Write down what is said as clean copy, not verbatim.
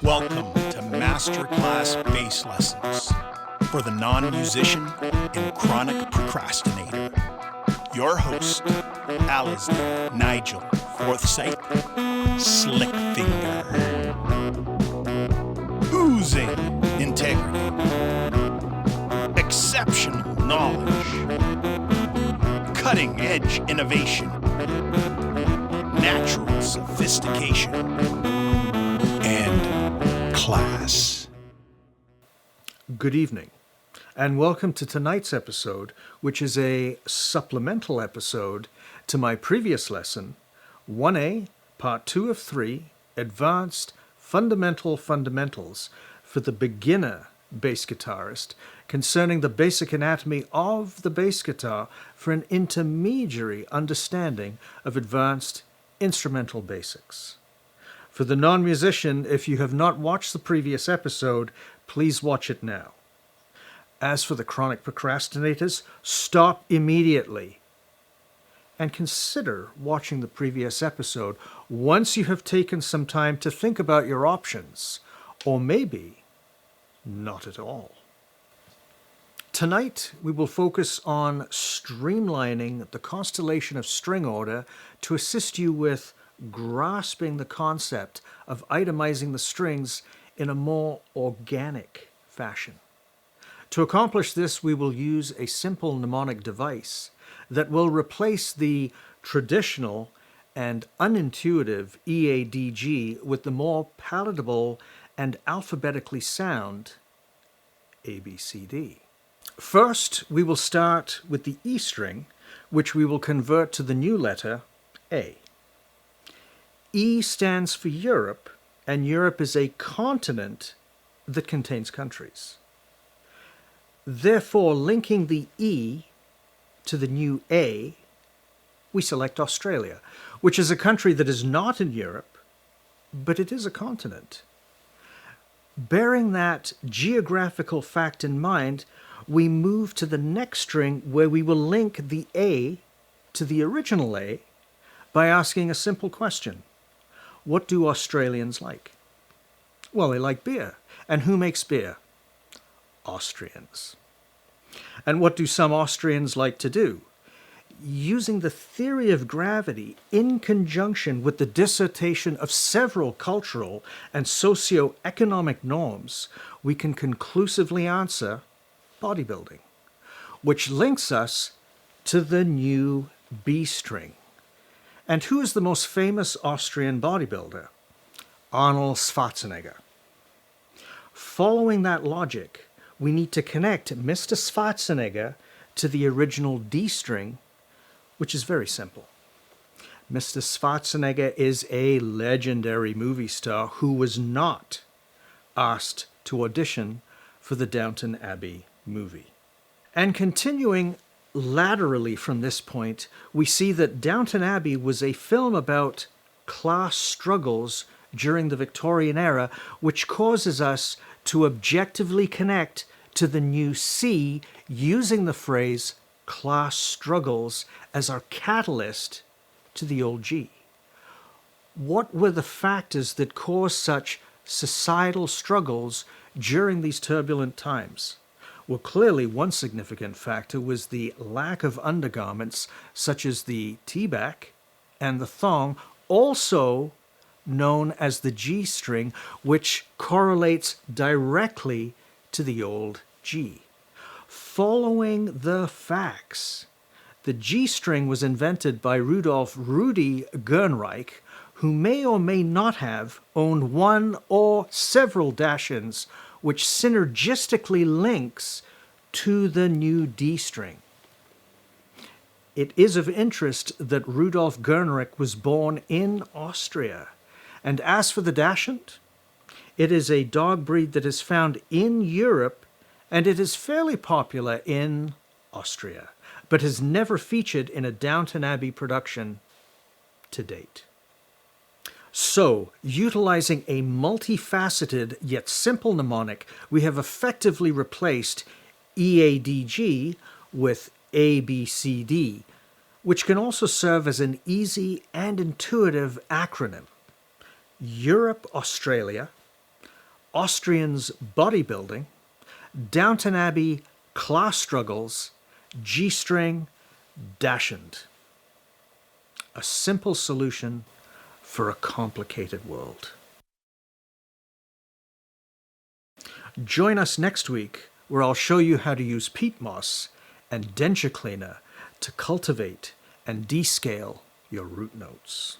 Welcome to Masterclass Bass Lessons for the non-musician and chronic procrastinator. Your host, Alasdair Nigel Forsythe Slickfinger. Oozing integrity, exceptional knowledge, cutting-edge innovation, natural sophistication, and class. Good evening, and welcome to tonight's episode, which is a supplemental episode to my previous lesson, 1A, Part 2 of 3, Advanced Fundamental Fundamentals for the Beginner Bass Guitarist, concerning the basic anatomy of the bass guitar for an intermediary understanding of advanced instrumental basics. For the non-musician, if you have not watched the previous episode, please watch it now. As for the chronic procrastinators, stop immediately and consider watching the previous episode once you have taken some time to think about your options, or maybe not at all. Tonight, we will focus on streamlining the constellation of string order to assist you with grasping the concept of itemizing the strings in a more organic fashion. To accomplish this, we will use a simple mnemonic device that will replace the traditional and unintuitive EADG with the more palatable and alphabetically sound ABCD. First, we will start with the E string, which we will convert to the new letter A. E stands for Europe, and Europe is a continent that contains countries. Therefore, linking the E to the new A, we select Australia, which is a country that is not in Europe, but it is a continent. Bearing that geographical fact in mind, we move to the next string where we will link the A to the original A by asking a simple question. What do Australians like? Well, they like beer. And who makes beer? Austrians. And what do some Austrians like to do? Using the theory of gravity in conjunction with the dissertation of several cultural and socio-economic norms, we can conclusively answer bodybuilding, which links us to the new B string. And who is the most famous Austrian bodybuilder? Arnold Schwarzenegger. Following that logic, we need to connect Mr. Schwarzenegger to the original D string, which is very simple. Mr. Schwarzenegger is a legendary movie star who was not asked to audition for the Downton Abbey movie. And continuing laterally from this point, we see that Downton Abbey was a film about class struggles during the Victorian era, which causes us to objectively connect to the new C using the phrase class struggles as our catalyst to the old G. What were the factors that caused such societal struggles during these turbulent times? Well, clearly one significant factor was the lack of undergarments such as the T-back and the thong, also known as the G string, which correlates directly to the old G. Following the facts, the G string was invented by Rudolf Rudi Gernreich, who may or may not have owned one or several dash-ins, which synergistically links to the new D string. It is of interest that Rudolf Gernreich was born in Austria. And as for the dachshund, it is a dog breed that is found in Europe, and it is fairly popular in Austria, but has never featured in a Downton Abbey production to date. So, utilizing a multifaceted yet simple mnemonic, we have effectively replaced EADG with ABCD, which can also serve as an easy and intuitive acronym. Europe, Australia, Austrians bodybuilding, Downton Abbey class struggles, G-string, dachshund. A simple solution for a complicated world. Join us next week where I'll show you how to use peat moss and denture cleaner to cultivate and descale your root notes.